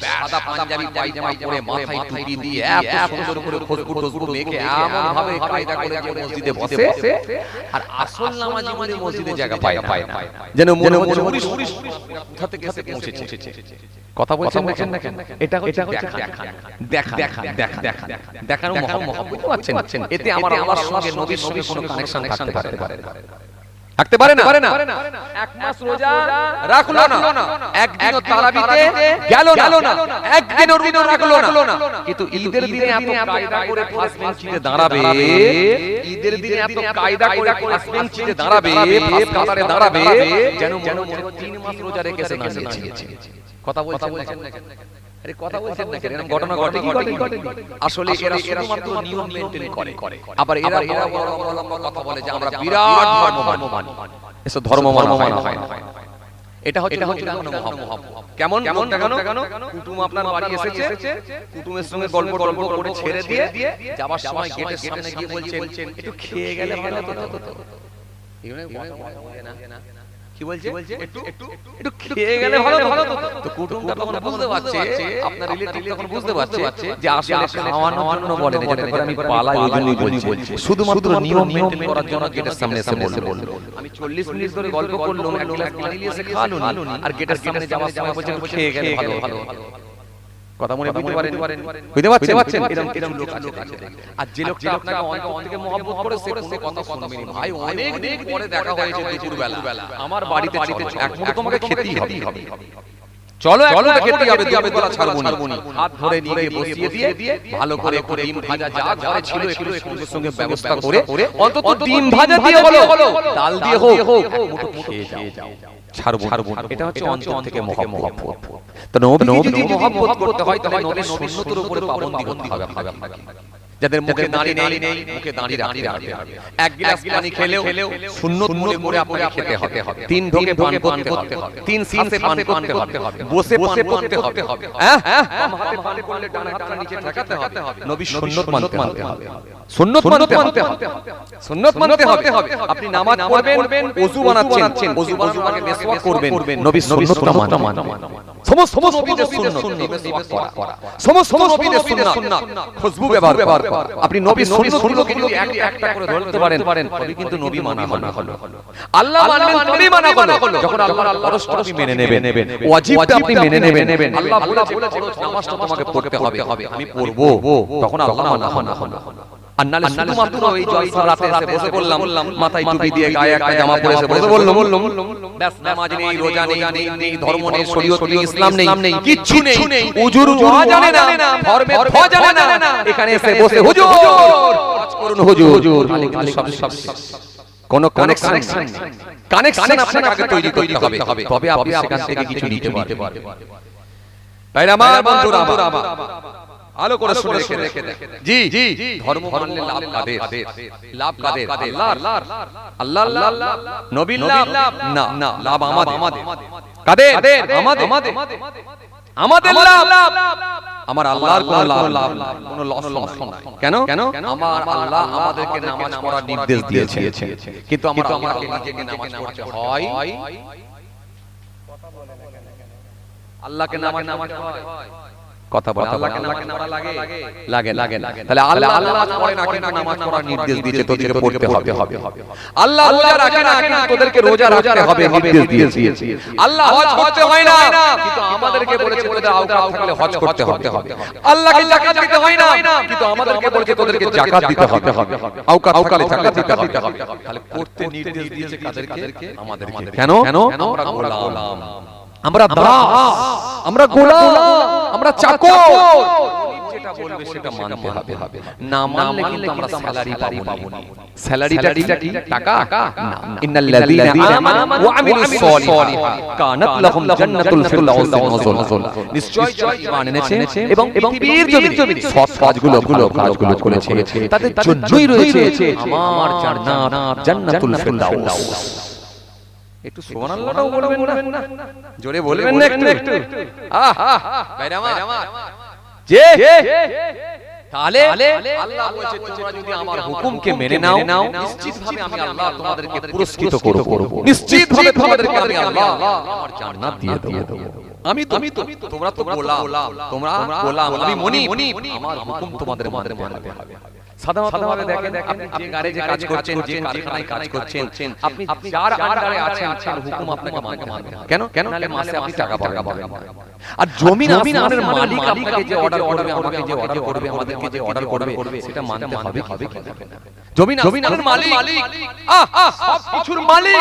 সাদা পাঞ্জাবি পায়জামা পরে মাথায় টুপি দিয়ে এত সুন্দর করে খুশবু মেখে এমন ভাবে কায়দা করে যে মসজিদে বসে, আর আসল নামাজি মানে মসজিদে জায়গা পায় না, যেন মনে মনে কোথা থেকে এসে পৌঁছেছে। কথা বলছেন না কেন? এটা হচ্ছে দেখানো মহব্বত, বুঝতে পারছেন? এতে আমার আল্লাহর সঙ্গে নবীর সঙ্গে কোনো কানেকশন থাকতে পারে না। এক মাস রোজা রাখলো না, একদিনও তারাবিতে গেল না, একদিনও রোজা রাখলো না, কিন্তু ঈদের দিনে এত কায়দা করে ফার্স্ট বেঞ্চিতে দাঁড়াবে, ঈদের দিনে এত কায়দা করে ফার্স্ট বেঞ্চিতে দাঁড়াবে, ফার্স্ট কাতারে দাঁড়াবে, যেন 3 মাস রোজা রেখেছে না নিয়েছে। কথা বলছেন না কেন? আরে কথা বলছেন না কেন? এরকম ঘটনা ঘটে কি ঘটে? আসলে এরা শুধুমাত্র নিয়ম মেইনটেইন করে, আবার এরা কথা বলে যে আমরা বিরাট ধর্ম মানি। এসব ধর্ম মানা হয় না। এটা হচ্ছে মহব্বত। কেমন? কুটুম আপনার বাড়ি এসেছে, কুটুমের সঙ্গে গল্প করে ছেড়ে দিয়ে যাবার সময় গেটের সামনে গিয়ে বলছেন একটু খেয়ে গেলে ভালো হতো। কি বলছে? একটু খেয়ে গেলে ভালো হতো। তো কুটুমটা তখন বুঝতে পারছে, আপনার রিলেটিভ তখন বুঝতে পারছে যে আসলে খাওয়ানোর জন্য বলে না, যাতে করে আমি পালাই ওই জন্যই বলছি, শুধুমাত্র নিয়ম মেইনটেইন করার জন্য গেটের সামনে এসে বলল। আমি 40 মিনিট ধরে গল্প করলাম, এক গ্লাস পানি নিয়ে এসে খাওয়ানো, আর গেটের সামনে যাওয়ার সময় বলছে একটু খেয়ে গেলে ভালো। কথা মনে বুঝতে পারছেন? এরকম লোক আছে। আর যে লোকটা আপনাকে অন্তর থেকে মহব্বত করে সে কোনো কথা শুনবেনি। ভাই অনেক দিন পরে দেখা হয়েছে দুপুর বেলা, আমার বাড়িতে এক মুঠো তোমাকে খেতেই হবে। চলো খেতে হবে, বলা ছাড়বো না। হাত ধরে নিয়ে বসিয়ে দিয়ে ভালো করে ডিম ভাজা যা ঘরে ছিল একটু সঙ্গে ব্যবস্থা করে অন্তত ডিম ভাজা দিয়ে হলো, ডাল দিয়ে হোক মুঠো খেয়ে যাও। ছাড়বো। এটা হচ্ছে অন্তর থেকে মহব্বত। তো নবী যদি মহব্বত করতে হয় তাহলে নবীর সুন্নতের উপরে পাবন্দি করতে হবে আপনাকে। যাদের মুখে দাঁড়ি নেই, মুখে দাঁড়ি রাখতে হবে। এক গ্লাস পানি খেলেও সুন্নত মনে করে আপনাকে খেতে হবে। 3 ঢোকে পান করতে হবে, 3 সিনসে পান করতে হবে, বসে করতে হবে। হ্যাঁ, বাম হাতে পান করলে ডান হাতটা নিচে ঠেকাতে হবে। নবী সুন্নত মানতে হবে। সুন্নত মানতে হবে। আপনি নামাজ পড়বেন, ওযু বানাচ্ছেন, ওযু বানানোর আগে মিসওয়াক করবেন, নবীর সুন্নতটা মানা। সমস্ত নবীদের সুন্নাত করা, সমস্ত নবীদের সুন্নাত খুশবু ব্যবহার করা। আপনি নবীর সুন্নাতগুলোকে যদি একটা করে ধরতে পারেন, তবে কিন্তু নবী মানা হলো। আল্লাহ মানবেন, নবী মানা হলো। যখন আল্লাহর ফরজ আপনি মেনে নেবেন, ওয়াজিবটা আপনি মেনে নেবেন, আল্লাহ বলেছে নামাজটা তোমাকে পড়তে হবে, আমি পড়বো, তখন আল্লাহ মানা হলো। আর নালে শুধুমাত্র এই জলসার রাতে এসে বসে বললাম, মাথায় টুপি দিয়ে গায়ে একটা জামা পরে এসে বসে বললাম, ব্যাস নামাজ নেই, রোজা নেই, ধর্ম নেই, শরীয়ত নেই, ইসলাম নেই, কিচ্ছু নেই, উজুর ওয়া জানে না, ফরমে ফ জানে না, এখানে এসে বসে হুজুর কাজ করুন, হুজুর সব কোন কানেকশন আপনাকে আগে তৈরি করতে হবে, তবে আপনি সেখান থেকে কিছু নিতে পারবেন। ভাই আমার বন্ধুরা আমার আলো করে শুনে রেখে দেন। জি ধর্ম মানলে লাভ কাদের? আল্লাহ নবীর লাভ না, লাভ আমাদের। কাদের? আমাদের লাভ। আমার আল্লাহর কোনো লাভ কোনো লস নাই। কেন? আমার আল্লাহ আমাদেরকে নামাজ পড়ার নির্দেশ দিয়েছে, কিন্তু আমাকে নিজেকে নামাজ পড়তে হয়। আল্লাহকে নামাজ হয়, কথা বলে আল্লাহকে নামাজ পড়া লাগে না। তাহলে আল্লাহ নামাজ পড়ে না, কিন্তু নামাজ পড়ার নির্দেশ দিয়েছে, তোদেরকে পড়তে হবে। আল্লাহ রোজা রাখে না, কিন্তু তোদেরকে রোজা রাখতে হবে, নির্দেশ দিয়েছে। আল্লাহ হজ করতে হয় না, কিন্তু আমাদেরকে বলেছে তোদের আওকাত থাকলে হজ করতে হবে। আল্লাহকে যাকাত দিতে হয় না, কিন্তু আমাদেরকে বলেছে তোদেরকে যাকাত দিতে হবে, আওকাতে যাকাত দিতে হবে। তাহলে করতে নির্দেশ দিয়েছে কাদেরকে? আমাদেরকে। কেন? আমরা গোলাম, আমরা দাস, আমরা গোলাম, আমরা চাকর। যেটা বলবে সেটা মানতে হবে। না মানলে কিন্তু আমরা স্যালারি পাবো না। স্যালারিটা কি? টাকা না। ইন্নাল লাযীনা আমানু ওয়া আমিলুস সলিহাত কানাত লাহুম জান্নাতুল ফিরদাউসি নুজুলা। নিশ্চয় যারা ঈমান এনেছে এবং পৃথিবীর জমিনে সৎ কাজগুলো করেছে, তাদের জন্যই রয়েছে আমার জান্নাত, জান্নাতুল ফিরদাউস। একটু সুবহানাল্লাহটাও বলবেন না? জোরে বলবেন না একটু? ভাইরা আমার যে তাহলে আল্লাহ বলেছে তোমরা যদি আমার হুকুমকে মেনে নাও, নিশ্চিতভাবে আমি আল্লাহ তোমাদেরকে পুরস্কৃত করব, নিশ্চিতভাবে তোমাদেরকে আমি আল্লাহ আমার জান্নাত দিয়ে দেব। আমি তো তোমরা তো গোলাম, তোমরা গোলাম, আমি মনি, আমার হুকুম তোমাদের মানতে হবে। সাধারণভাবে দেখেন আপনি যে গ্যারেজে কাজ করছেন, যে কারখানায় কাজ করছেন, আপনি যার আন্ডারে আছেন তার হুকুম আপনাকে মানতে হবে। কেন? নালে মাসে আপনি টাকা পাবেন। আর জমিন আসমানের মালিক আপনাকে যে অর্ডার করবে, আমাকে যে অর্ডার করবে, আমাদেরকে যে অর্ডার করবে, সেটা মানতে হবে কি হবে না? জমিন আসমানের মালিক, সব কিছুর মালিক,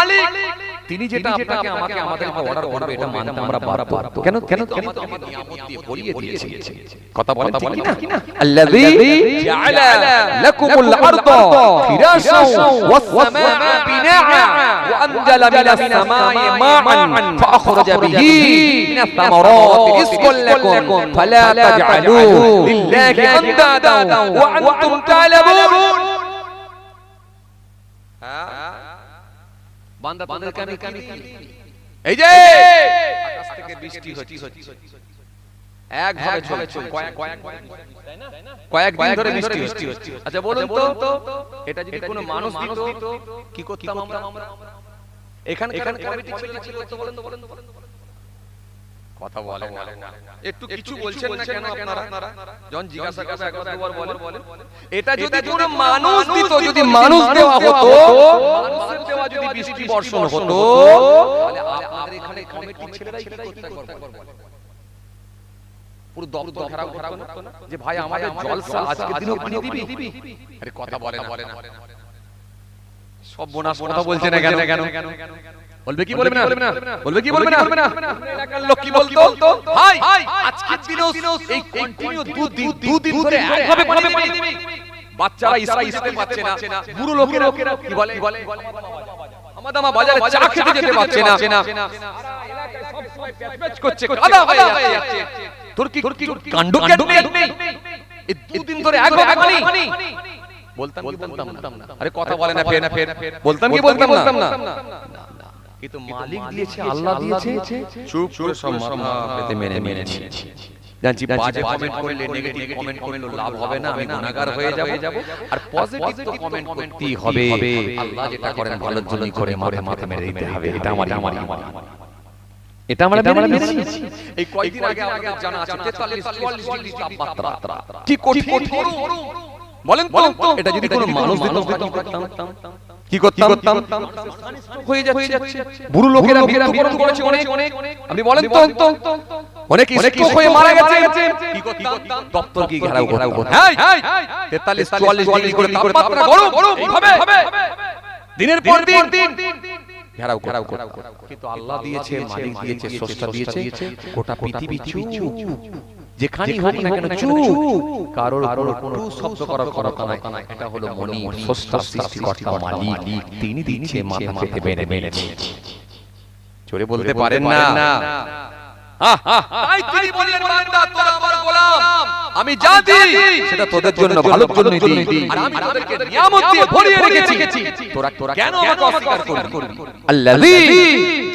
তিনি যেটা আপনাকে আমাকে আমাদেরকে অর্ডার করবে, এটা মানতে আমরা বাধ্য। কেন আমাকে নিয়ামত দিয়ে ভরিয়ে দিয়েছে। কথা বলেন ঠিক না? আল্লাযী জাআলা লাকুমুল আরদা ফিরাশাও ওয়াস সামাআ বিনাআ ওয়া আনজালা মিনাস সামাই মাআন ফাআখরাজা বিহি মিনাস সামারাতি রিজকান লাকুম ফালা তাজআলু লিল্লাহি আনদাদা ওয়া আনতুম তা'লামুন। বান্দা তাদেরকে আমি এই যে আকাশ থেকে বৃষ্টি হচ্ছে, একভাবে চলছে, কয়েকদিন ধরে বৃষ্টি হচ্ছে। আচ্ছা বলুন তো, এটা যদি কোনো মানুষ দিত কি করতাম আমরা? এখানকার কমিটি ছিল তো বলেন কথা বলেন না, একটু কিছু বলছেন না কেন আপনারা? যখন জিজ্ঞাসা করবে একবার দুবার বলেন। এটা যদি কোনো মানুষ দিত, যদি মানুষ দেওয়া হতো, মানুষের দেওয়া যদি বৃষ্টি বর্ষণ হতো, তাহলে আপনাদের এখানে কমিটির ছেলেরাই কি করতে পারবে? পুরো দপ্তর ঘেরাও করতো না যে ভাই আমাদের জলসা আজকে দিনও পানি দিবি? আরে কথা বলে না, সব বোনাস কথা বলছে না কেন? বলবে কি বলবে না? এলাকার লোক কি বলতো? ভাই আজকে দিনও এই কন্টিনিউ দুদিন ধরে একভাবে পানি দিবি। বাচ্চারা স্কুলে যেতে পারছে না, বুড়ো লোকেরা কি বলে আমাদামা বাজারে চা খেতে যেতে পারছে না, সারা এলাকায় সব সময় প্যাচ করছে, কাদা হয়ে যাচ্ছে। তোর কি কাণ্ড নেই? এই দুদিন ধরে একভাবে পানি বলতাম না। আরে কথা বলে না, ফের বলতাম না। কিন্তু মালিক দিয়েছে, আল্লাহ দিয়েছে, চুপ করে সব মাথা পেতে মেনে নিয়েছি। জানছি বাজে কমেন্ট করলে, নেগেটিভ কমেন্ট করলে লাভ হবে না, আমি গুনাহগার হয়ে যাব। আর পজিটিভ তো কমেন্ট করতেই হবে। আল্লাহ যেটা করেন ভালোর জন্যই করে, মাথা মেরে দিতে হবে। এটা আমার এটা আমরা মেনে নিয়েছি। এই কয়েকদিন আগে আমাদের জানা আছে 43-44 ডিগ্রি তাপমাত্রা, কি কঠিন বলেন তো। এটা যদি কোনো মানুষ দিত কি করতাম? হয়ে যাচ্ছে। বুড়ো লোকেরা মৃত্যুবরণ করেছে অনেক। আপনি বলেন তো, অনেক স্ট্রোক হয়ে মারা গেছে, কি করতাম? দপ্তর কি ঘেরাও করতাম। 43-44 ডিগ্রি করে তাপমাত্রা, গরম হবে দিনের পর দিন ঘেরাও করতাম। কিন্তু আল্লাহ দিয়েছে, মালিক দিয়েছে, স্রষ্টা দিয়েছে, গোটা পৃথিবী চুপ, যেখানেই হোক না কেন চুপ, কারোর কোনো শব্দ করার ক্ষমতা নাই। এটা হলো মনি, স্রষ্টা, সৃষ্টিকর্তা, মালিক, তিনি দিচ্ছে, মাথা পেতে মেনে নিয়েছে। জোরে বলতে পারেন না? তাই তিনি বললেন, বান্দা তোরা আমার গোলাম, আমি যা দিই সেটা তোদের জন্য ভালোর জন্যই দিই, আর আমি তোদেরকে নিয়ামত দিয়ে ভরিয়ে রেখেছি, তোরা কেন আমাকে অস্বীকার করবি? আল্লাযী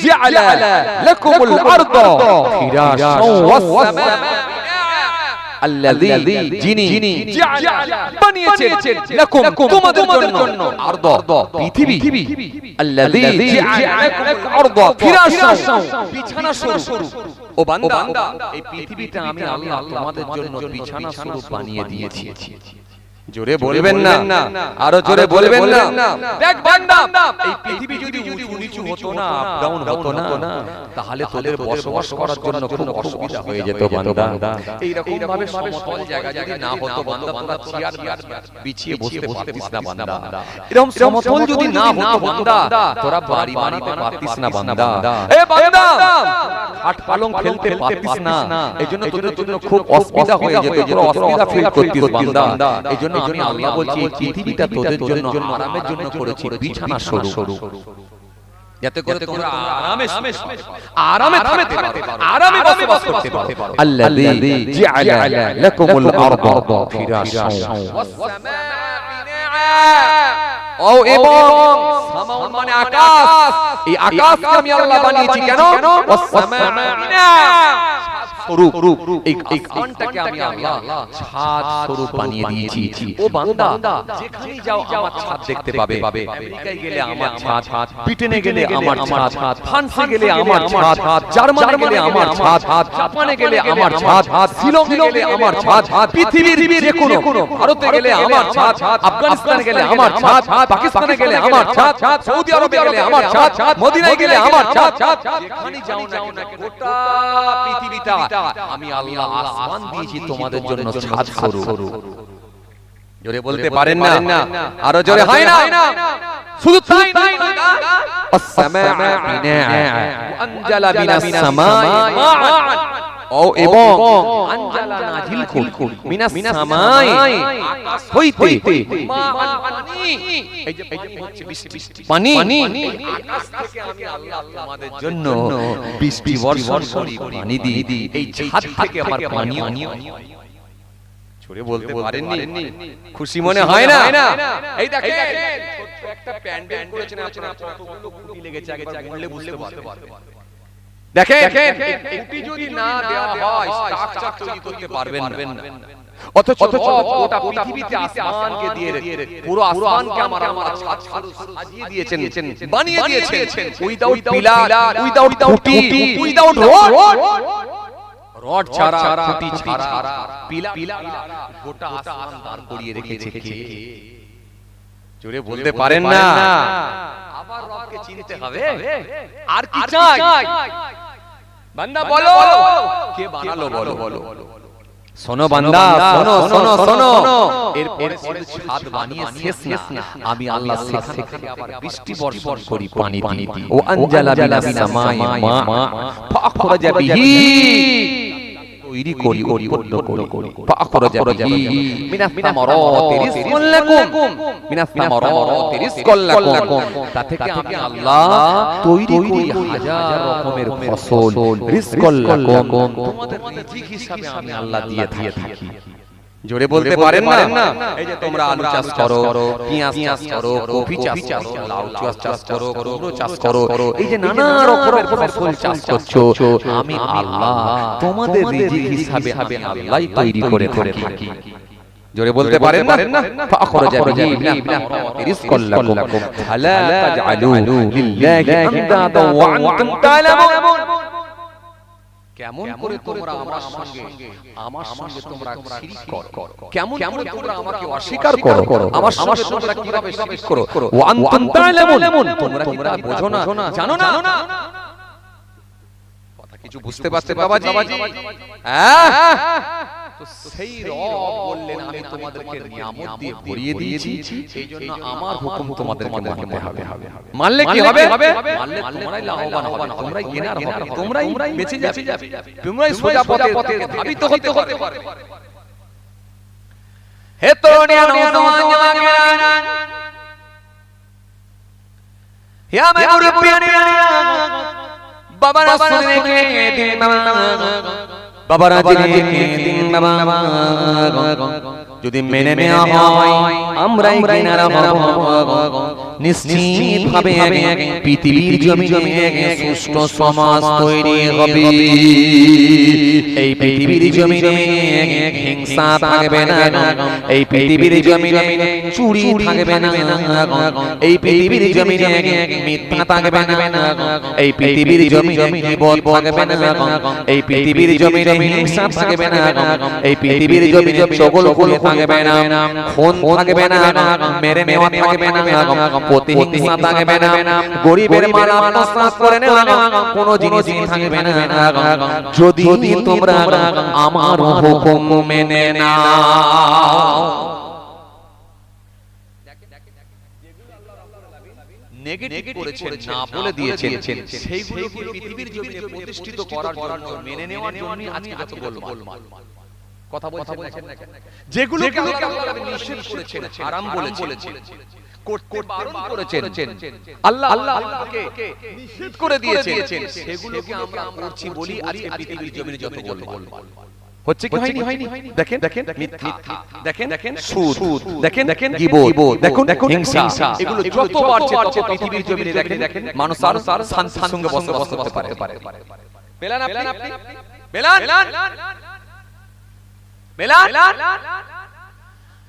জাআলা লাকুমুল আরদা ফিরাশাও ওয়াস সামাআ, আল্লাযী যিনি বানিয়েছেন লাকুম তোমাদের জন্য আরদা পৃথিবী, আল্লাযী জাআলাকুম আরদা ফিরাশাও বিছানা স্বরূপ। ও বান্দা, এই পৃথিবীটা আমি আল্লাহ তোমাদের জন্য বিছানা স্বরূপ বানিয়ে দিয়েছি। জোরে বলবেন না, আরো জোরে বলবেন না। দেখ বান্দা, এই পৃথিবী যদি উঁচু নিচু হতো না, আপ ডাউন হতো না, তাহলে তোদের বসবাস করার জন্য খুব অসুবিধা হয়ে যেত বান্দা। এই রকম ভাবে সমতল জায়গা যদি না হতো বান্দা, তোরা চেয়ার বিছিয়ে বসতে পারতিস না বান্দা। এরকম সমতল যদি না হতো বান্দা, তোরা বাড়ি বানাতে পারতিস না বান্দা। এ বান্দা, খাট পালং ফেলতে পারতিস না, এইজন্য তোদের জন্য খুব অসুবিধা হয়ে যেত, তোরা অসুবিধা ফিল করতিস বান্দা। এইজন্য আমি আল্লাহ বলছি, পৃথিবীটা তোদের জন্য আরামের জন্য করেছি, বিছানা স্বরূপ, যাতে করে তোমরা আরামে থাকতে পারো, আরামে বসবাস করতে পারো। আল্লাযী জাআলা লাকুমুল আরদা ফিরাশাও ওয়াস সামাআ বিনাআ। ও এবং সামাউ মানে আকাশ, এই আকাশকে আমি আল্লাহ বানিয়েছি কেন? ওয়াস সামাআ বিনাআ, স্বরূপ, এই আসমানটাকে আমি আল্লাহ ছাদ স্বরূপ বানিয়ে দিয়েছি। ও বান্দা, যেখানেই যাও আমার ছাদ দেখতে পাবে। আমেরিকায় গেলে আমার ছাদ, ব্রিটেনে গেলে আমার ছাদ, ফ্রান্সে গেলে আমার ছাদ, জার্মানে গেলে আমার ছাদ, জাপানে গেলে আমার ছাদ, শ্রীলঙ্কায় গেলে আমার ছাদ, পৃথিবীর যে কোনো, ভারতে গেলে আমার ছাদ, আফগানিস্তানে গেলে আমার ছাদ, পাকিস্তানে গেলে আমার ছাদ, সৌদি আরবে গেলে আমার ছাদ, মদিনায় গেলে আমার ছাদ। যেখানেই যাও না কেন গোটা পৃথিবীটা আমি আল্লাহ আসমান দিয়েছি তোমাদের জন্য ছাদ স্বরূপ। জোরে বলতে পারেন না? আরো জোরে হয় না? শুধু তাই নয়, আসসামাআ বিনাআ আনজালা মিনাস সামাই মাআন, ও এবং আনজালা নাজিল করুন মিনাস সামাই আকাশ হইতে মাআন পানি। এই যে হচ্ছে পানি, আকাশ থেকে আমি আল্লাহ তোমাদের জন্য বৃষ্টি বর্ষণ করি, পানি দিই। এই ছাদ থেকে আমার পানি ছড়ে বলতে পারেননি? খুশি মনে হয় না? এই দেখেন ছোট্ট একটা প্যান্ডেল করেছেন আপনারা, কতগুলো খুঁটি লেগেছে, আগে বললে বুঝতে পারবেন। দেখেন খুঁটি যদি না দেওয়া হয় স্ট্রাকচার তৈরি করতে পারবেন না। অথচ গোটা পৃথিবীতে আসমানকে দিয়ে পুরো আসমানকে আমার ছাদ সাজিয়ে দিয়েছেন, বানিয়ে দিয়েছেন উইদাউট পিলার, উইদাউট খুঁটি, উইদাউট রড ছাড়া, খুঁটি ছাড়া, পিলার গোটা আসমান দাঁড় করিয়ে রেখেছে কে? জোরে বলতে পারেন না? আবার রবকে চিনতে হবে। আর কি চাই? বান্দা বলো, কে বানালো বলো। শোনো বান্দা, শোনো। এরপরে ছাদ বানিয়ে শেষ না, আমি আল্লাহ সেখান থেকে আবার বৃষ্টি বর্ষণ করি, পানি দিই। ও আনজালা মিনাস সামাই মা ফাখরাজা বিহি, তৈরি করি, উৎপন্ন করি, ফাখরাজা বিহি মিনাস সামারাতি রিজকুন লাকুম, মিনাস সামারাতি রিজকুন লাকুম। তা থেকে আমি আল্লাহ তৈরি করি হাজার রকমের ফসল, রিজকুন লাকুম, তোমাদের রিজিক হিসাবে আমি আল্লাহ দিয়ে থাকি। জোরে বলতে পারেন না? এই যে তোমরা আলু চাষ করো, পেঁয়াজ চাষ করো, কফি চাষ করো, লাউ চাষ করো, কুমড়ো চাষ করো, এই যে নানা রকমের ফসল চাষ করছো, আমি আল্লাহ তোমাদের রিজিক হিসাবে আমি আল্লাহই তৈরি করে থাকি। জোরে বলতে পারেন না? ফাখরাজা বিহি মিনাস রিজকুন লাকুম ফালা তাজআলু লিল্লাহি আনদাদা ওয়া আনতুম তা'লামুন। কেমন করে তোমরা আমার সঙ্গে তোমরা শিরক করো? কেমন করে তোমরা আমাকে অস্বীকার করো? আমার সঙ্গে তোমরা কিভাবে শিরক করো? ওয়া আনতুম তা'লামুন, তোমরা বোঝো না, জানো না? কথা কিছু বুঝতে পারতে বাবাজি? হ্যাঁ, তো সেই রব বললেন আমি তোমাদেরকে নিয়ামত দিয়ে ভরিয়ে দিয়েছি, এইজন্য আমার হুকুম তোমাদেরকে মানতে হবে। মানলে কি হবে? মানলে তোমরাই লাভবান হবে, তোমরাই কেনার হবে, তোমরাই বেঁচে যাবে, তোমরাই সোজা পথে ধাবিত হতে পারবে। হে তরুণিয়া নওজওয়ান, হে আমার মুরব্বিয়ানিয়া, বাবারা শুনে দিন বাবারা জেনে দিন বাবা, যদি মেনে নেওয়া হয় আমরাই কিনারা হব, নিশ্চিত ভাবে পৃথিবীর জমিনে সুষ্ঠু সমাজ তৈরি হবে। এই পৃথিবীর জমিনে হিংসা থাকবে না, এই পৃথিবীর জমিনে চুরি থাকবে না, এই পৃথিবীর জমিনে মিথ্যা থাকবে না, এই পৃথিবীর জমিনে বিপদ থাকবে না, এই পৃথিবীর জমিনে হিংসা থাকবে না, এই পৃথিবীর জমিনে চগলখুরি থাকবে না, খুন থাকবে না, মেরে নেওয়া থাকবে না, প্রতিহিংসা থাকবে না, গরিবের মাল আত্মসাৎ করে নেওয়া কোনো জিনিসই থাকবে না, যদি তোমরা আমার হুকুম মেনে নাও। নেগেটিভ করেছেন না বলে দিয়েছেন, সেইগুলোকে পৃথিবীর জমিনে প্রতিষ্ঠিত করার জন্য মেনে নেওয়ার জন্য আজকে যত গোলমাল। কথা বলছেন না? যেগুলোকে আল্লাহ নিষেধ করেছেন, হারাম বলেছেন, করতে বারণ করেছেন, আল্লাহ আল্লাহকে নিষেধ করে দিয়েছেন, সেগুলোকে আমরা করছি বলি আজকে পৃথিবীর জমিনে যত গোলমাল হচ্ছে। কি হয়নি? দেখেন মিথ্যা, দেখেন সুদ, দেখেন গীবত, দেখুন হিংসা, এগুলো যত বাড়ছে তত পৃথিবীর জমিনে দেখেন মানুষ আর শান্তির সঙ্গে বসবাস করতে পারে। পেলেন আপনি? বেলাল বেলাল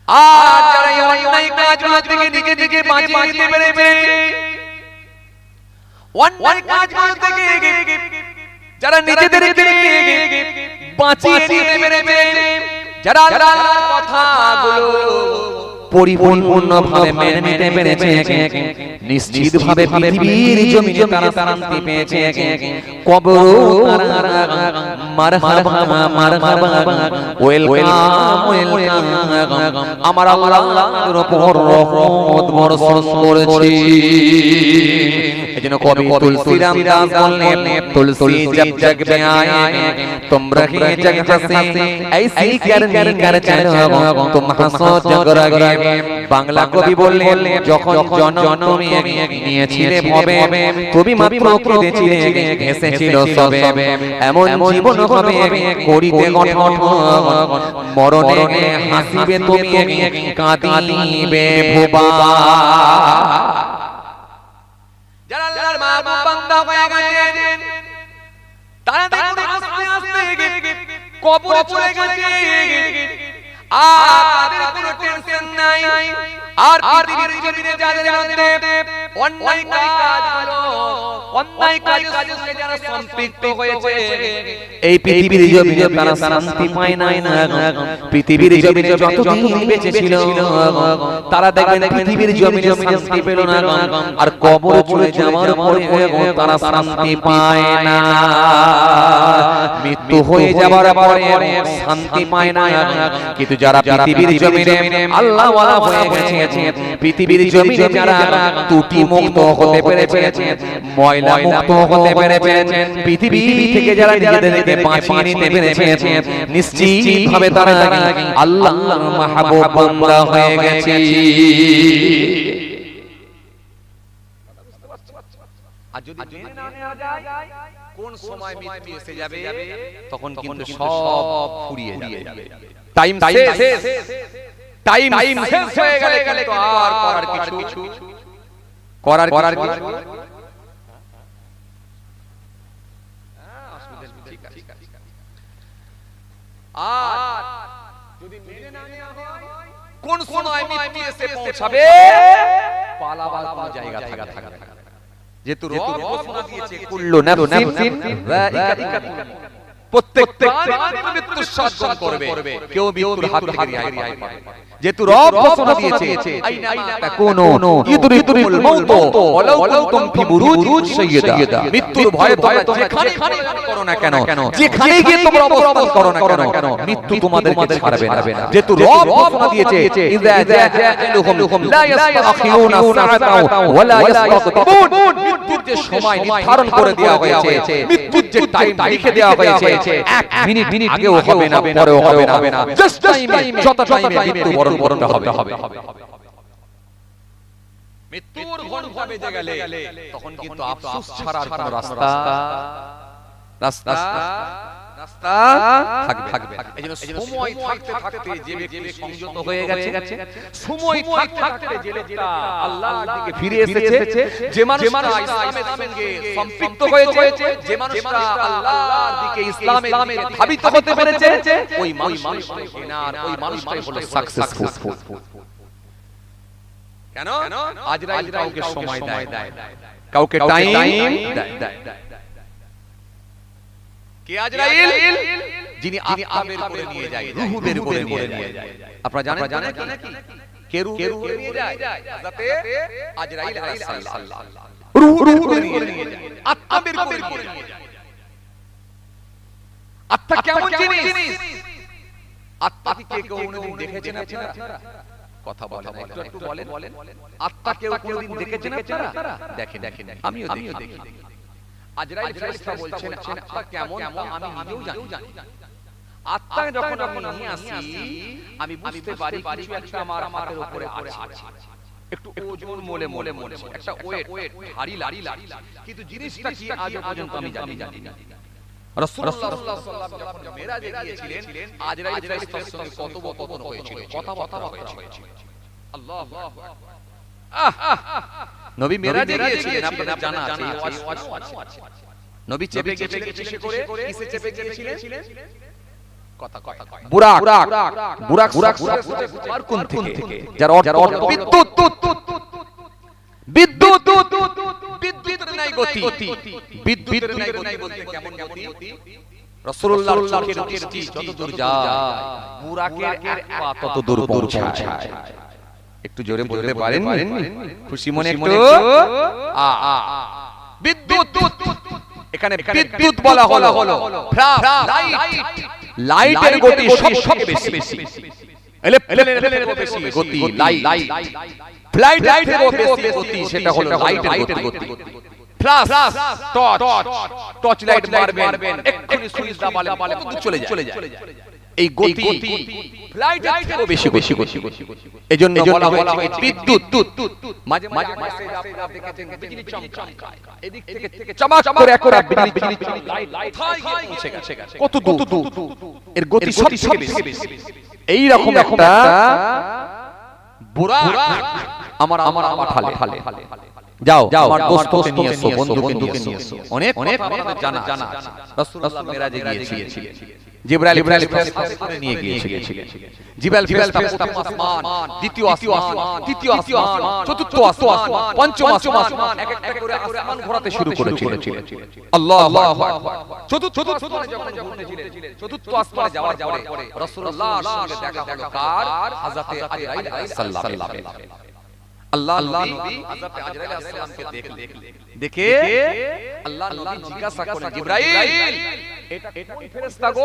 আর যারা এই অন্যায় কাজগুলো থেকে নিজেকে বাঁচিয়ে নিতে পেরেছে, অন্যায় কাজগুলো থেকে যারা নিজেদেরকে বাঁচিয়ে নিতে পেরেছে, যারা আল্লাহর কথাগুলো পরিপূর্ণভাবে মেনে নিতে পেরেছে, নিশ্চিতভাবে পৃথিবীর জমিনে তারা শান্তি পেয়েছে। কবরও তারা মারহাবা মারহাবা ওয়েলকাম ওয়েলকাম, আমার আল্লাহর উপর রহমত বর্ষণ করেছে। এজন্য কবি তুলসীরাম দাস বললেন, তুলসী জব জগ মে আয়ে তুম রহে জগ হসে, ऐसी करनी कर चलो तुम हंसो जग रगे। বাংলা কবি বললেন, যখন জন্ম নিয়েছিলে ভবে, তুমি মাত্র কেঁদেছিলে হেসেছিল সবে, এমন জীবন হবে করিতে গঠন, মরণে হাসিবে তুমি কাঁদিবে ভোবা। যারা আল্লাহর মাহবুব বান্দা হয়ে গেছেন, তারা দেখুন আস্তে আস্তে কবরে চলে গেছে, আর তাদের কোনো টেনশন নাই। আর পৃথিবীর জমিনে যাদের মধ্যে অন্যায় কাজের সাথে যারা সম্পৃক্ত হয়েছে, এই পৃথিবীর জমিনে তারা শান্তি পায় না। পৃথিবীর জমিনে যতদিন বেঁচে ছিল তারা দেখবেন পৃথিবীর জমিনে শান্তি পেল না, আর কবরে চলে যাওয়ার পরে তারা শান্তি পায় না। মৃত্যু হয়ে যাওয়ার পরে শান্তি পায় না। কিন্তু যারা পৃথিবীর জমিনে আল্লাহ ওয়ালা হয়ে গেছে, পৃথিবীর জমিনে যারা ত্রুটি মুক্ত হতে পেরেছে, ময়লা মুক্ত হতে পেরেছে, পৃথিবী থেকে যারা নিজেদেরকে বাঁচিয়ে নিতে পেরেছে, নিশ্চিতভাবে তারা আল্লাহর মাহবুব বান্দা হয়ে গেছে। আর যদি মেনে না নেওয়া যায় কোন সময় মৃত্যু এসে যাবে, তখন কিন্তু সব ফুরিয়ে যাবে। টাইম শেষ, টাইম শেষ হয়ে গেলে কিন্তু আর করার কিছু আর যদি মেনে না নেওয়া হয় কোন সময় মৃত্যু এসে পৌঁছাবে, পালাবার কোনো জায়গা থাকা। যেহেতু রব ঘোষণা দিয়েছে কুল্লু নাফসিন যায়িকাতুল মউত, প্রত্যেক প্রাণ মৃত্যুর স্বাদ করবে, কেউ মৃত্যুর হাত থেকে রেহাই পাবে। যেহেতু রব ঘোষণা দিয়েছে আইনা তাকুনু ইদরিকুল মউত ওয়ালাউ কুনতুম ফি বুরুজ সাইয়্যিদা, মৃত্যুর ভয়ে তোমরা যেখানে করো না কেন, যেখানে গিয়ে তোমরা অবস্থান করো না কেন, মৃত্যু তোমাদেরকে ছাড়বে না। যেহেতু রব ঘোষণা দিয়েছে ইযা জাআলুহুম লা ইস্তাখিরুনা সাআতাও ওয়ালা ইস্তাকদিমুন, মৃত্যুর যে সময় নির্ধারণ করে দেওয়া হয়েছে, মৃত্যুর যে টাইম লিখে দেওয়া হয়েছে, এক মিনিট আগেও হবে না, পরেও হবে না, জাস্ট টাইমে, যত টাইমে মৃত্যু বরণ হবে। মৃত্যুর ঘন্টা বেজে গেলে তখন কিন্তু আফসোস ছাড়ার কোনো রাস্তা থাকবে। এজন্য সময় থাকতে থাকতে যে ব্যক্তি সংযত হয়ে গেছে, সময় থাকতে যে লোকটা আল্লাহর দিকে ফিরে এসেছে, যে মানুষটা ইসলামের সঙ্গে সম্পৃক্ত হয়েছে, যে মানুষটা আল্লাহর দিকে ইসলামের দিকে ধাবিত হতে পেরেছে, ওই মানুষটাই কেনার, ওই মানুষটাই হলো সাকসেসফুল। কেন? আজরাইল কাউকে সময় দেয়, কাউকে টাইম দেয়। কে আজরাইল? যিনি আত্মা বের করে নিয়ে যায়, রূহ বের করে নিয়ে যায়। আপনারা জানেন কি? কে রূহ বের করে নিয়ে যায়? হযরতে আজরাইল আলাইহিস সালাম রূহ বের করে নিয়ে যায়, আত্মা বের করে নিয়ে যায়। আত্মা কেমন জিনিস? আত্মাকে কেউ কোনোদিন দেখেছেন আপনারা? কথা বলেন, একটু বলেন। আত্মা কেউ কোনোদিন দেখেছেন আপনারা? দেখেন, আমিও দেখি। আজরাইল ফেরেশতা বলছেন আত্মা কেমন আমি নিজেও জানি। আত্মা যখন আমি নিয়ে আসি, আমি বুঝতে পারি কিছু একটা আমার হাতের উপরে আছে, একটু ওজন মনে একটা ওয়েট, ভারী লাড়ি, কিন্তু জিনিসটা কি আজ পর্যন্ত আমি জানি না। রাসূলুল্লাহ সাল্লাল্লাহু আলাইহি ওয়াসাল্লাম যখন মেরাজে গিয়েছিলেন, আজরাইল ফেরেশতার সঙ্গে কথোপকথন হয়েছিল, কথাবার্তা হয়েছিল। আল্লাহু আকবার। নবী মেরাজে গিয়েছিলেন, আপনাদের জানা আছে। নবী চেপে চেপে কিসে করে কিসে চেপে গিয়েছিলেন কথা কথা বুরাক বুরাক বুরাক আর কোন থেকে যার অর্থ বিদ্যুৎ বিদ্যুৎ বিদ্যুতের নাই গতি বিদ্যুতের নাই গতি কেমন গতি রাসূলুল্লাহর চোখের দৃষ্টি যতদূর যায় বুরাকের এক পা ততদূর পৌঁছায় একটু জোরে বলতে পারেন খুশি মনে একটু বিদ্যুৎ এখানে বিদ্যুৎ বলা হলো লাইটের গতি সবচেয়ে বেশি প্লেনের বেশি গতি লাইট ফ্লাইটের বেশি গতি সেটা হলো লাইটের গতি প্লাস টর্চ লাইট মারবেন এক্ষুনি সুইচ দাবালে চলে যায় এই গতি ফ্লাইটের থেকে বেশি গতি এজন্য বলা হয় বিদ্যুৎ মাঝে মাঝে আপনারা দেখেছেন বিজলি চমকায় এদিক থেকে চমক করে একটা বিজলি লাইট পৌঁছে গেছে কত দূর এর গতি সবচেয়ে বেশি এই রকম একটা বুরাক আমার ঠালে যাও আমার দোস্তকে নিয়ে এসো বন্ধুকে নিয়ে এসো অনেক আমাদের জানা রাসূলুল্লাহ মেরাজে গিয়েছিলেন জিবরাইল ফেরেশতা নিয়ে গিয়েছিলেন জিবরাইল ফেরেশতা আসমান দ্বিতীয় আসমান তৃতীয় আসমান চতুর্থ আসমান পঞ্চম আসমান এক এক করে আসমান ঘোরাতে শুরু করেছিলেন আল্লাহু আকবার চতুর্থ আসমানে যখন ঘুরতেছিলেন চতুর্থ আসমানে যাওয়ার পরে রাসূলুল্লাহর সঙ্গে দেখা হলো কার হযরতে আজরাইল আলাইহিস সালাম আল্লাহ নবী হযরত আজরাইল আলাইহিস সালামকে দেখে আল্লাহ নবী জিজ্ঞাসা করেন জিবরাইল এটা কোন ফেরেশতা গো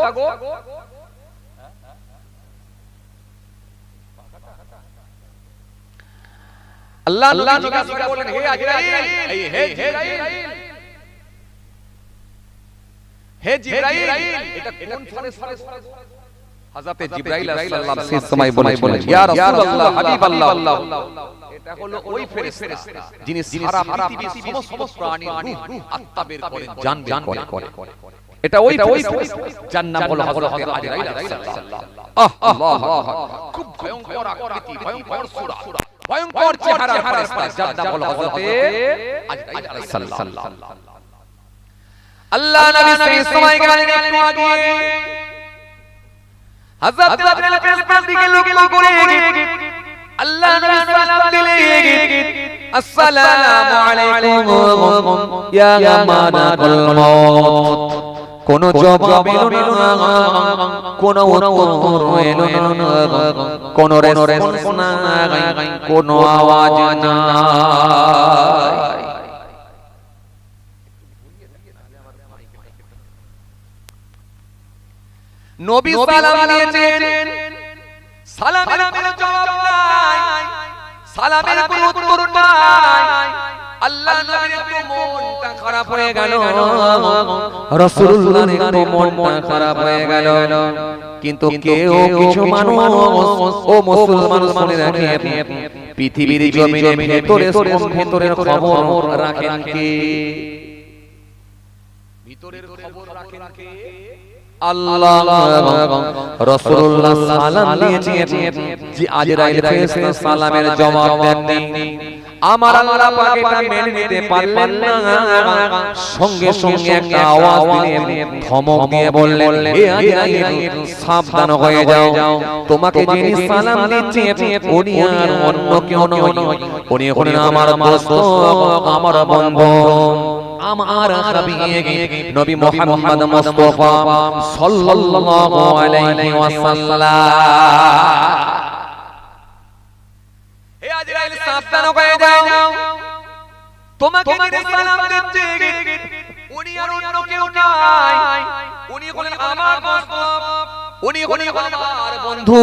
আল্লাহ নবী জিজ্ঞাসা করলেন হে আজরাইল হে জিবরাইল এটা কোন ফেরেশতা হযরত জিবরাইল আলাইহিস সালাম সেই সময় বলেন ইয়া রাসূলুল্লাহ হাবিবাল্লাহ এটা হলো ওই ফেরেশতা যিনি সারা পৃথিবীর সমস্ত প্রাণীর রূহ আত্মা বের করেন জান করে এটা ওই যার নাম হলো হযরত আজরাইল আলাইহিস সালাম আল্লাহু আকবার খুব ভয়ঙ্কর আকৃতি ভয়ঙ্কর সূরা ভয়ঙ্কর চেহারার ফেরেশতা যার নাম হলো হযরত আজরাইল আলাইহিস সালাম আল্লাহ নবী সেই সময় গেলেন একটু আগে হযরত আজরাইল ফেরেশতার দিকে লক্ষ্য করে আল্লাহ নবী সালাম দিলেন আসসালামু আলাইকুম ইয়া মালাকুল মউত কোন জবাব এলো না কোন উত্তর এলো না কোন রেসপন্স নাই কোন আওয়াজ নাই নবী সালাম দিয়েছেন সালামের কোনো জবাব নাই সালামের কোনো উত্তর নাই আল্লাহ নবীর একটু মনটা খারাপ হয়ে গেল রাসূলুল্লাহর একটু মনটা খারাপ হয়ে গেল কিন্তু কেউ কিছু মানুষ ও মুসলমান মনে রাখে পৃথিবীর জমিনের ভেতরের খবর রাখেন কে ভিতরের খবর রাখেন কে আল্লাহ রাসূলুল্লাহ সালাম দিয়েছেন যে আজরাইল ফেরেশতা সালামের জবাব দেননি আমার আল্লাহ পাক এটা মেনে নিতে পারলেন না সঙ্গে সঙ্গে একটা আওয়াজ দিলেন ধমক দিয়ে বললেন হে আজরাইল সাবধান হয়ে যাও তোমাকে যিনি সালাম দিচ্ছে উনি আর অন্য কেউ নয় উনি হলেন আমার দোস্ত আমার বন্ধু আমার হাবিব নবী মুহাম্মদ মুস্তাফা সাল্লাল্লাহু আলাইহি ওয়াসাল্লাম হে আজরাইল সাবধান হয়ে যাও তোমাকে যিনি সালাম দিচ্ছে উনি আর অন্য কেউ নয় উনি হলেন আমার দোস্ত উনি হলেন আমার বন্ধু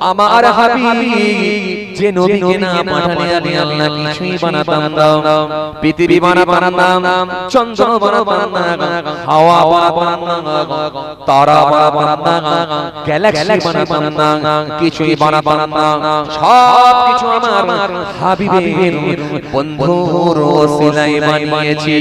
আমার হাবিব যে নবীকে না পাঠালে আমি আল্লাহ কিছুই বানাতাম না পৃথিবী বানাতাম না চন্দ্র বানাতাম না হাওয়া বানাতাম না তারা বানাতাম না গ্যালাক্সি বানাতাম না কিছুই বানাতাম না সব কিছু আমার হাবিবের বন্ধুর ওসিলায় বানিয়েছি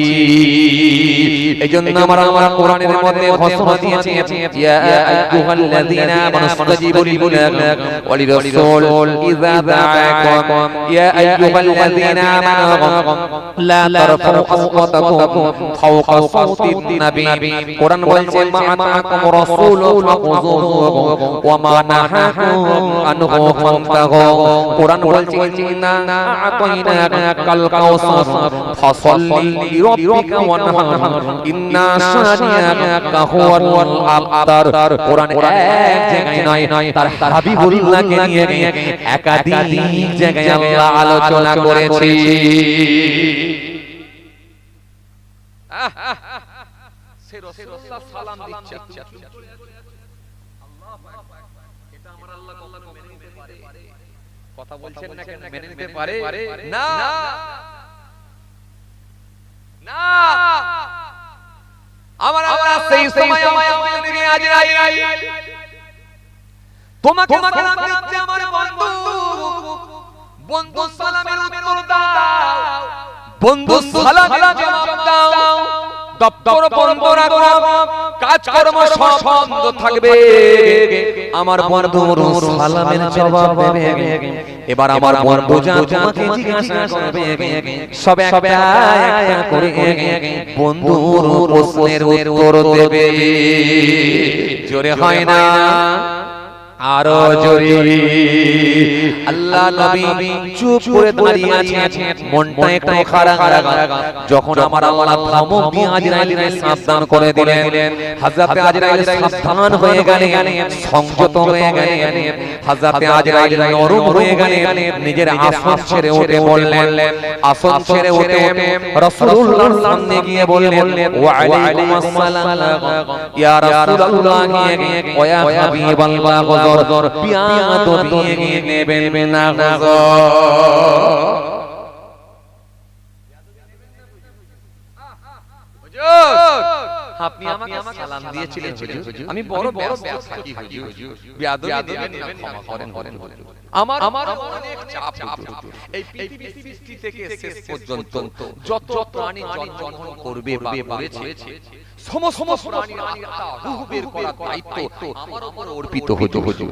এজন্য আমার কোরআনের মধ্যে ঘোষণা দিয়েছে ইয়া আইয়ুহাল্লাযীনা আমানু ইসতাজিবু লিল্লাহি ওয়া লির রাসূল ইযা আবাইকুম ইয়া আইয়ুহাল্লাযীনা আমানু লা তারফাউ আসওয়াতাকুম ফাওকা সাওতিন নবী কোরআন বলছে মা আতাকুম রাসূলু ফাখুযুহু ওয়া মা নাহাকুম আনহু ফান্তাহু কোরআন বলছে ইন্না আতাইনাকাল কাউসার ফাসাল্লি লিরাব্বিকা ওয়ানহার ইন্না শানিয়াকা হুয়াল আবতার কোরআন এক জায়গায় নয় তার হাবিবুল্লাহকে নিয়ে একাধিক জায়গায় আল্লাহ আলোচনা করেছে সে রাসূলুল্লাহ সালাম দিচ্ছে আল্লাহু আকবার এটা আমার আল্লাহ কখনো মেনে নিতে পারে কথা বলছেন না কেন মেনে নিতে পারে না না আমার আল্লাহ সেই সময় আমাকে নিয়ে আজরাইল তোমাকে সালাম দিচ্ছে আমার বন্ধু বন্ধু সালামের উত্তর দাও বন্ধু সালামের জবাব দাও দপ্তর বন্ধ রাখো কাজকর্ম সব বন্ধ থাকবে আমার বন্ধু সালামের জবাব দেবে এবার আমার বন্ধু যা তোমাকে জিজ্ঞাসা করবে সব একটা একটা করে বন্ধুর প্রশ্নের উত্তর দেবে জোরে হয় না আরো জোরে আল্লাহ নবী চুপ করে দাঁড়িয়ে আছেন মনটা একটু খারাপ যখন আমার আল্লাহ ধমক দিয়ে আজরাইলকে সাবধান করে দিলেন হযরতে আজরাইল সাবধান হয়ে গেলেন সংযত হয়ে গেলেন হযরতে আজরাইল নরম হয়ে গেলেন নিজের আসন ছেড়ে উঠে বললেন আসন ছেড়ে উঠে রাসূলুল্লাহর সামনে গিয়ে বললেন ওয়া আলাইকুম আসসালাম ইয়া রাসূলুল্লাহ ওয়া ইয়া হাবিবাল্লাহ গজর পিয়াদ দিয়ে নেবেন না আপনি আমাকে সালাম দিয়েছিলেন হুজুর আমি বড় ব্যস্ত থাকি হুজুর বিয়াদবি দিবেন না ক্ষমা করেন আমার অনেক চাপ হুজুর এই পৃথিবী সৃষ্টি থেকে শেষ পর্যন্ত যত প্রাণী জন্ম করবে বা করেছে সমস্ত প্রাণীর আত্মা রূহ বের করার দায়িত্ব আমার উপর অর্পিত হতো হুজুর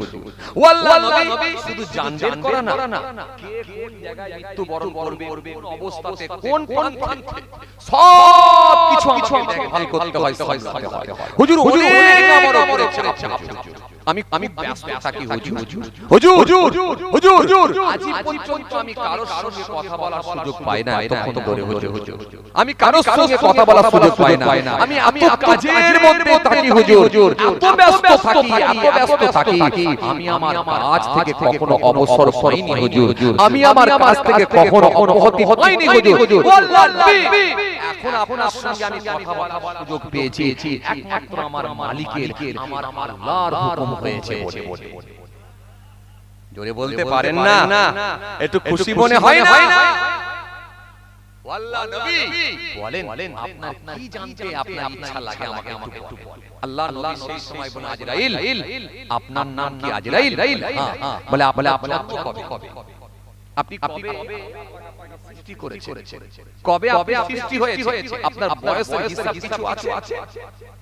ও আল্লাহ নবী শুধু জান বের করা না কে কোন জায়গায় মৃত্যুবরণ করবে কোন অবস্থাতে কোন প্রান্তে সব কিছু আমাকে দেখভাল করতে হয় হুজুর অনেক আমার উপরে চাপ আমি ব্যস্ত থাকি হুজুর আজ পর্যন্ত আমি কারোর সঙ্গে কথা বলার সুযোগ পাই না এতক্ষণ ধরে হুজুর আমি কারোর সঙ্গে কথা বলার সুযোগ পাই না আমি এত কাজের মধ্যে থাকি হুজুর এত ব্যস্ত থাকি আমি আমার কাজ থেকে কখনো অবসর পাইনি হুজুর আমি আমার কাজ থেকে কখনো অনুমতি পাইনি হুজুর এখন আপনার সঙ্গে আমি কথা বলার সুযোগ পেয়েছি একমাত্র আমার মালিকের আমার আল্লাহর হুকুম হয়েছে বলে জোরে বলতে পারেন না একটু খুশি মনে হয় না আল্লাহ নবী বলেন আপনার কি জানতে আপনার ইচ্ছা লাগে আমাকে একটু বলেন আল্লাহ নবী সেই সময় বলেন আজরাইল আপনার নাম কি আজরাইল হ্যাঁ বলে আপনার কবে আপনি কবে সৃষ্টি করেছেন কবে আপনি সৃষ্টি হয়েছে আপনার বয়সের হিসাব কিছু আছে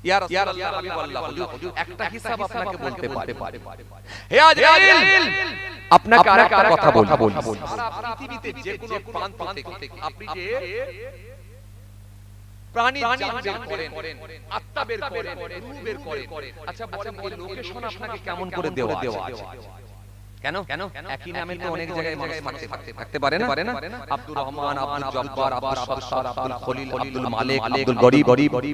ইয়া রাসূলুল্লাহ হাবিবাল্লাহ হুজুর একটা হিসাব আপনাকে বলতে পারে হে আজরাইল আপনাকে আরেকটা কথা বলি সারা পৃথিবীতে যে কোনো প্রান্ত থেকে আপনি যে প্রাণী জান বের করেন আত্মা বের করেন রূহ বের করেন আচ্ছা বলেন এই লোকেশন আপনাকে কেমন করে দেওয়া আছে কেন একই নামে তো অনেক জায়গায় মানুষ থাকতে পারে না আব্দুর রহমান আব্দুল জব্বার আব্দুল সত্তার আব্দুল খলিল আব্দুল মালিক আব্দুল গরিব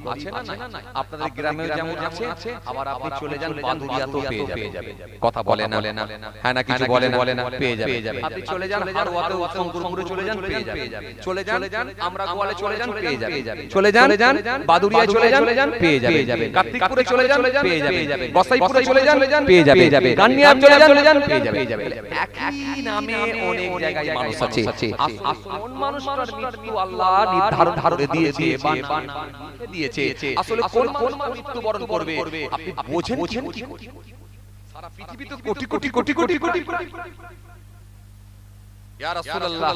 আছে না আপনাদের গ্রামেও যেমন আছে আবার আপনি চলে যান বাদুরিয়াতেও পেয়ে যাবেন কথা বলে না হ্যাঁ না কিছু বলে না পেয়ে যাবেন আপনি চলে যান হারওয়াতে উত্তমপুরে চলে যান পেয়ে যাবেন চলে যান আমরা গোয়ালে চলে যান পেয়ে যাবেন চলে যান বাদুরিয়ায় চলে যান পেয়ে যাবেন কার্তিকপুরে চলে যান পেয়ে যাবেন গোসাইপুরে চলে যান পেয়ে যাবেন কান্নিয়ায় চলে যান পেয়ে যাবেন একই নামে অনেক জায়গায় মানুষ আছে আসল মানুষটার মৃত্যু আল্লাহ নির্ধারণ করে দিয়েছে বা লিখে দিয়েছে আসলে কোন মানুষ মৃত্যুবরণ করবে আপনি বোঝেন কি সারা পৃথিবীতে কোটি ইয়া রাসূলুল্লাহ